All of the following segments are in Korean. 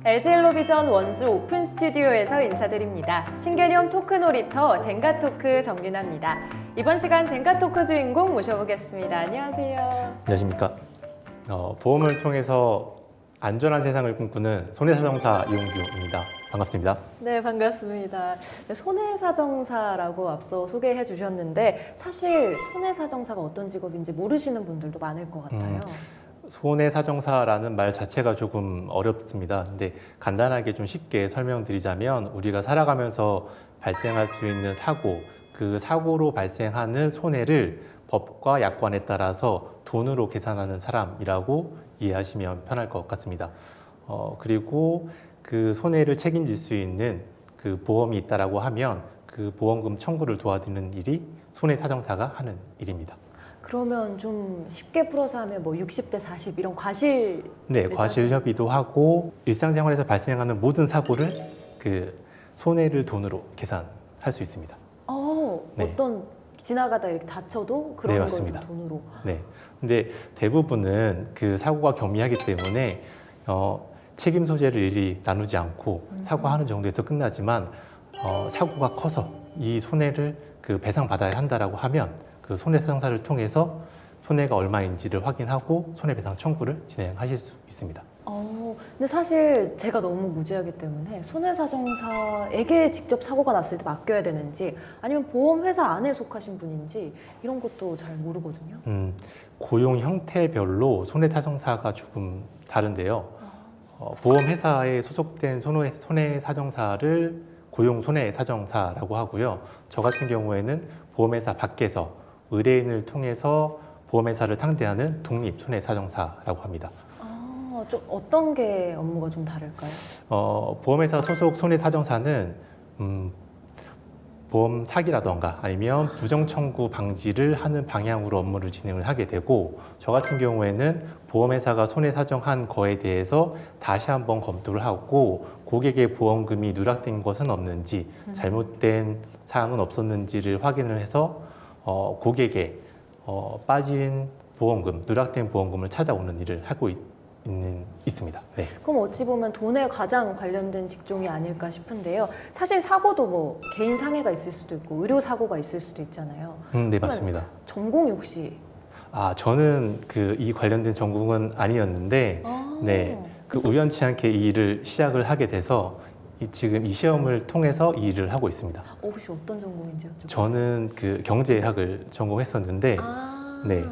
LG엘로비전 원주 오픈 스튜디오에서 인사드립니다. 신개념 토크 놀이터 젠가 토크 정윤아입니다. 이번 시간 젠가 토크 주인공 모셔보겠습니다. 안녕하세요. 안녕하십니까. 보험을 통해서 안전한 세상을 꿈꾸는 손해사정사 이용규입니다. 반갑습니다. 네, 반갑습니다. 네, 손해사정사라고 앞서 소개해 주셨는데 사실 손해사정사가 어떤 직업인지 모르시는 분들도 많을 것 같아요. 손해사정사라는 말 자체가 조금 어렵습니다. 근데 간단하게 좀 쉽게 설명드리자면 우리가 살아가면서 발생할 수 있는 사고, 그 사고로 발생하는 손해를 법과 약관에 따라서 돈으로 계산하는 사람이라고 이해하시면 편할 것 같습니다. 그리고 그 손해를 책임질 수 있는 그 보험이 있다라고 하면 그 보험금 청구를 도와드리는 일이 손해사정사가 하는 일입니다. 그러면 좀 쉽게 풀어서 하면 뭐 60대 40 이런 과실 네, 과실 협의도 하고 일상생활에서 발생하는 모든 사고를 그 손해를 돈으로 계산할 수 있습니다. 네. 어떤 지나가다 이렇게 다쳐도 그런 네, 걸 맞습니다. 돈으로. 네. 근데 대부분은 그 사고가 경미하기 때문에 책임 소재를 일일이 나누지 않고 사고하는 정도에서 끝나지만 사고가 커서 이 손해를 그 배상받아야 한다라고 하면 그 손해사정사를 통해서 손해가 얼마인지를 확인하고 손해배상 청구를 진행하실 수 있습니다. 근데 사실 제가 너무 무지하기 때문에 손해사정사에게 직접 사고가 났을 때 맡겨야 되는지 아니면 보험회사 안에 속하신 분인지 이런 것도 잘 모르거든요. 고용 형태별로 손해사정사가 조금 다른데요. 보험회사에 소속된 손해사정사를 고용 손해사정사라고 하고요. 저 같은 경우에는 보험회사 밖에서 의뢰인을 통해서 보험회사를 상대하는 독립 손해사정사라고 합니다. 좀 어떤 게 업무가 좀 다를까요? 보험회사 소속 손해사정사는 보험 사기라던가 아니면 부정 청구 방지를 하는 방향으로 업무를 진행을 하게 되고 저 같은 경우에는 보험회사가 손해사정한 거에 대해서 다시 한번 검토를 하고 고객의 보험금이 누락된 것은 없는지 잘못된 사항은 없었는지를 확인을 해서 고객의 빠진 보험금, 누락된 보험금을 찾아오는 일을 하고 있습니다. 네. 그럼 어찌 보면 돈에 가장 관련된 직종이 아닐까 싶은데요. 사실 사고도 뭐 개인 상해가 있을 수도 있고 의료 사고가 있을 수도 있잖아요. 네, 맞습니다. 전공이 혹시? 저는 이 관련된 전공은 아니었는데, 네, 그 우연치 않게 이 일을 시작을 하게 돼서 지금 이 시험을 통해서 이 일을 하고 있습니다. 혹시 어떤 전공인지 여쭤볼까요? 저는 그 경제학을 전공했었는데, 네,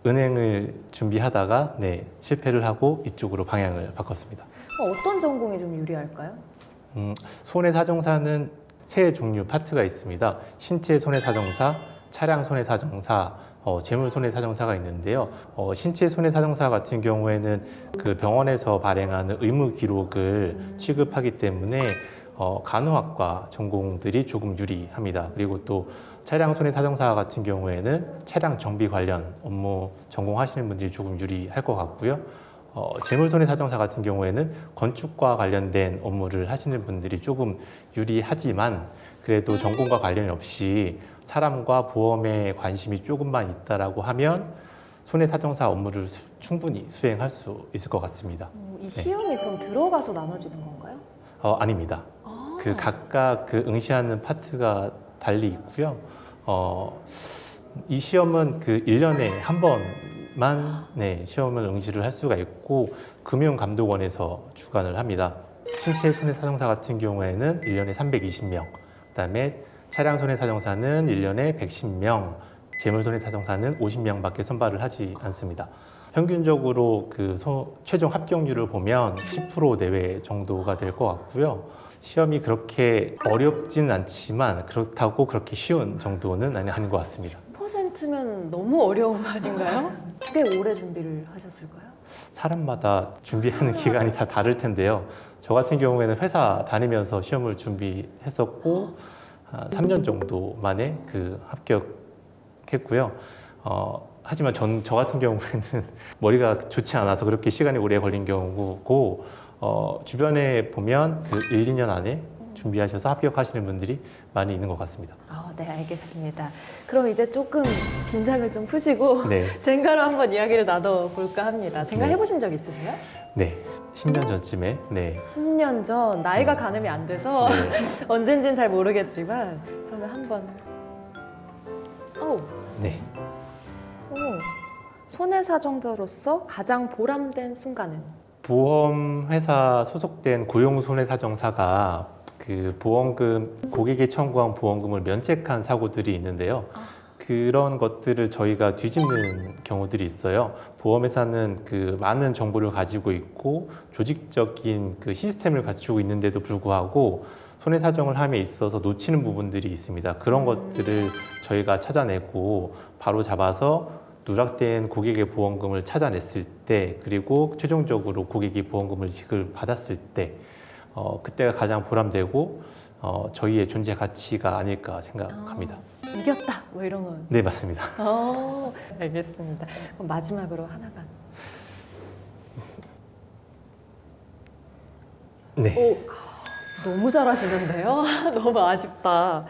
은행을 준비하다가 네, 실패를 하고 이쪽으로 방향을 바꿨습니다. 어떤 전공이 좀 유리할까요? 손해사정사는 세 종류 파트가 있습니다. 신체 손해사정사, 차량 손해사정사, 재물 손해사정사가 있는데요. 신체 손해사정사 같은 경우에는 그 병원에서 발행하는 의무 기록을 취급하기 때문에 간호학과 전공들이 조금 유리합니다. 그리고 또 차량 손해사정사 같은 경우에는 차량 정비 관련 업무 전공하시는 분들이 조금 유리할 것 같고요. 재물 손해사정사 같은 경우에는 건축과 관련된 업무를 하시는 분들이 조금 유리하지만 그래도 전공과 관련이 없이 사람과 보험에 관심이 조금만 있다라고 하면 손해사정사 업무를 충분히 수행할 수 있을 것 같습니다. 이 시험이 그럼 들어가서 나눠지는 건가요? 아닙니다. 그 각각 그 응시하는 파트가 달리 있고요. 이 시험은 그 1년에 한 번만 네, 시험을 응시를 할 수가 있고 금융감독원에서 주관을 합니다. 신체 손해사정사 같은 경우에는 1년에 320명, 그다음에 차량 손해사정사는 1년에 110명, 재물 손해사정사는 50명밖에 선발을 하지 않습니다. 평균적으로 그 최종 합격률을 보면 10% 내외 정도가 될 것 같고요. 시험이 그렇게 어렵진 않지만 그렇다고 그렇게 쉬운 정도는 아닌 것 같습니다. 10%면 너무 어려운 거 아닌가요? 꽤 오래 준비를 하셨을까요? 사람마다 준비하는 기간이 다 다를 텐데요. 저 같은 경우에는 회사 다니면서 시험을 준비했었고 3년 정도 만에 그 합격했고요. 하지만 저 같은 경우에는 머리가 좋지 않아서 그렇게 시간이 오래 걸린 경우고 주변에 보면 그 1, 2년 안에 준비하셔서 합격하시는 분들이 많이 있는 것 같습니다. 네, 알겠습니다. 그럼 이제 조금 긴장을 좀 푸시고 네. 젠가로 한번 이야기를 나눠볼까 합니다. 젠가 네. 해보신 적 있으세요? 네, 10년 전쯤에 네. 10년 전 나이가 가늠이 안 돼서 네. 언젠지는 잘 모르겠지만 그러면 한번 네. 손해사정자로서 가장 보람된 순간은? 보험회사 소속된 고용 손해사정사가 그 보험금 고객이 청구한 보험금을 면책한 사고들이 있는데요. 그런 것들을 저희가 뒤집는 경우들이 있어요. 보험회사는 그 많은 정보를 가지고 있고 조직적인 그 시스템을 갖추고 있는데도 불구하고 손해사정을 함에 있어서 놓치는 부분들이 있습니다. 그런 것들을 저희가 찾아내고 바로 잡아서 누락된 고객의 보험금을 찾아냈을 때, 그리고 최종적으로 고객이 보험금을 지급받았을 때, 그때가 가장 보람되고 저희의 존재 가치가 아닐까 생각합니다. 이겼다 뭐 이런 건? 네, 맞습니다. 알겠습니다. 그럼 마지막으로 하나만. 네. 너무 잘하시는데요? 너무 아쉽다.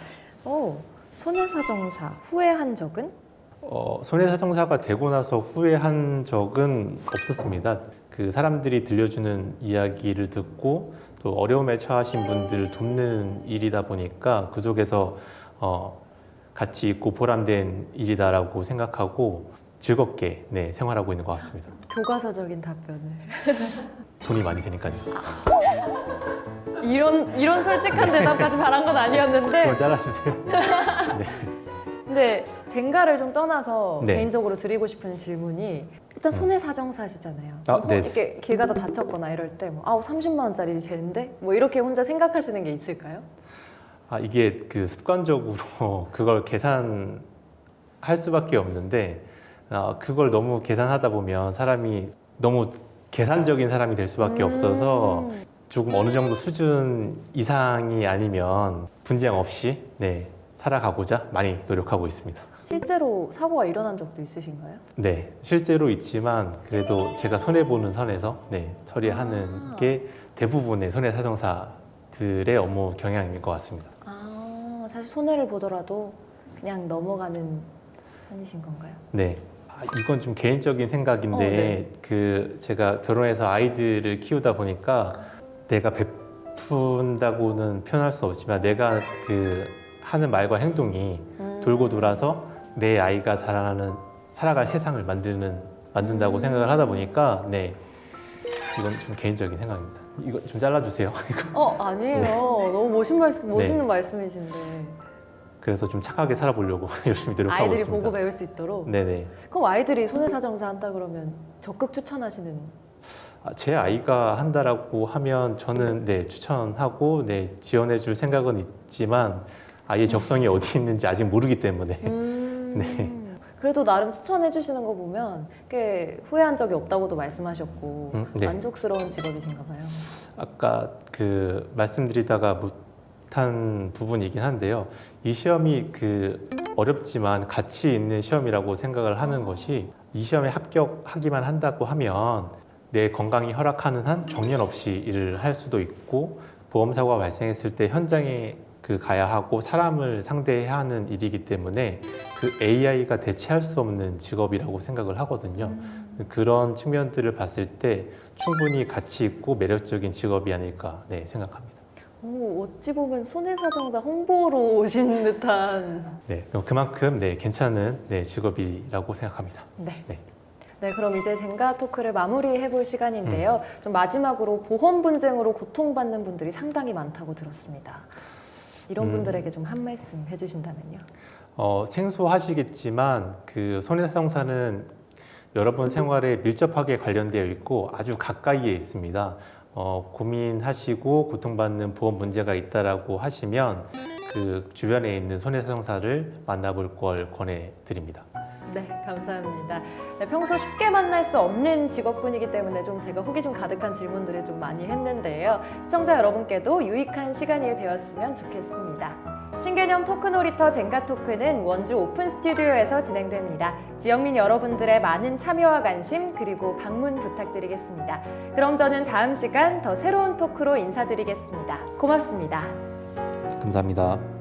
손해사정사 후회한 적은? 손해사정사가 되고 나서 후회한 적은 없었습니다. 그 사람들이 들려주는 이야기를 듣고 또 어려움에 처하신 분들을 돕는 일이다 보니까 그 속에서 가치 있고 보람된 일이다라고 생각하고 즐겁게 네, 생활하고 있는 것 같습니다. 교과서적인 답변을. 돈이 많이 되니까요. 이런 솔직한 대답까지 바란 건 아니었는데. 그걸 따라주세요. 네. 근데 젠가를 좀 떠나서 네. 개인적으로 드리고 싶은 질문이, 일단 손해사정사시잖아요. 네. 이렇게 길 가다 다쳤거나 이럴 때 30만 원짜리 쟤인데? 뭐 이렇게 혼자 생각하시는 게 있을까요? 이게 그 습관적으로 그걸 계산할 수밖에 없는데 그걸 너무 계산하다 보면 사람이 너무 계산적인 사람이 될 수밖에 없어서 조금 어느 정도 수준 이상이 아니면 분쟁 없이 네, 살아가고자 많이 노력하고 있습니다. 실제로 사고가 일어난 적도 있으신가요? 네, 실제로 있지만 그래도 제가 손해보는 선에서 네, 처리하는 게 대부분의 손해사정사들의 업무 경향인 것 같습니다. 사실 손해를 보더라도 그냥 넘어가는 편이신 건가요? 네. 이건 좀 개인적인 생각인데 네. 그 제가 결혼해서 아이들을 키우다 보니까 내가 베푼다고는 표현할 수 없지만 내가 그 하는 말과 행동이 돌고 돌아서 내 아이가 살아갈 세상을 만든다고 생각을 하다 보니까 네. 이건 좀 개인적인 생각입니다. 이거 좀 잘라주세요. 아니에요. 네. 너무 멋있는 말씀이신데. 그래서 좀 착하게 살아보려고 열심히 노력하고 아이들이 있습니다. 보고 배울 수 있도록? 네네. 그럼 아이들이 손해사정사 한다 그러면 적극 추천하시는? 제 아이가 한다라고 하면 저는 네, 추천하고 네, 지원해줄 생각은 있지만 아이의 적성이 어디 있는지 아직 모르기 때문에 네. 그래도 나름 추천해 주시는 거 보면 꽤 후회한 적이 없다고도 말씀하셨고 네. 만족스러운 직업이신가 봐요. 아까 그 말씀드리다가 못한 부분이긴 한데요. 이 시험이 그 어렵지만 가치 있는 시험이라고 생각을 하는 것이, 이 시험에 합격하기만 한다고 하면 내 건강이 허락하는 한 정년 없이 일을 할 수도 있고 보험사고가 발생했을 때 현장에 가야 하고 사람을 상대해야 하는 일이기 때문에 그 AI가 대체할 수 없는 직업이라고 생각을 하거든요. 그런 측면들을 봤을 때 충분히 가치 있고 매력적인 직업이 아닐까 네, 생각합니다. 어찌 보면 손해사정사 홍보로 오신 듯한. 네, 그만큼 네, 괜찮은 네, 직업이라고 생각합니다. 네, 그럼 이제 젠가 토크를 마무리해 볼 시간인데요. 좀 마지막으로 보험 분쟁으로 고통받는 분들이 상당히 많다고 들었습니다. 이런 분들에게 좀 한 말씀 해주신다면요. 생소하시겠지만 그 손해사정사는 여러분 생활에 밀접하게 관련되어 있고 아주 가까이에 있습니다. 고민하시고 고통받는 보험 문제가 있다라고 하시면 그 주변에 있는 손해사정사를 만나볼 걸 권해드립니다. 네, 감사합니다. 네, 평소 쉽게 만날 수 없는 직업군이기 때문에 좀 제가 호기심 가득한 질문들을 좀 많이 했는데요. 시청자 여러분께도 유익한 시간이 되었으면 좋겠습니다. 신개념 토크놀이터 젠가 토크는 원주 오픈 스튜디오에서 진행됩니다. 지역민 여러분들의 많은 참여와 관심 그리고 방문 부탁드리겠습니다. 그럼 저는 다음 시간 더 새로운 토크로 인사드리겠습니다. 고맙습니다. 감사합니다.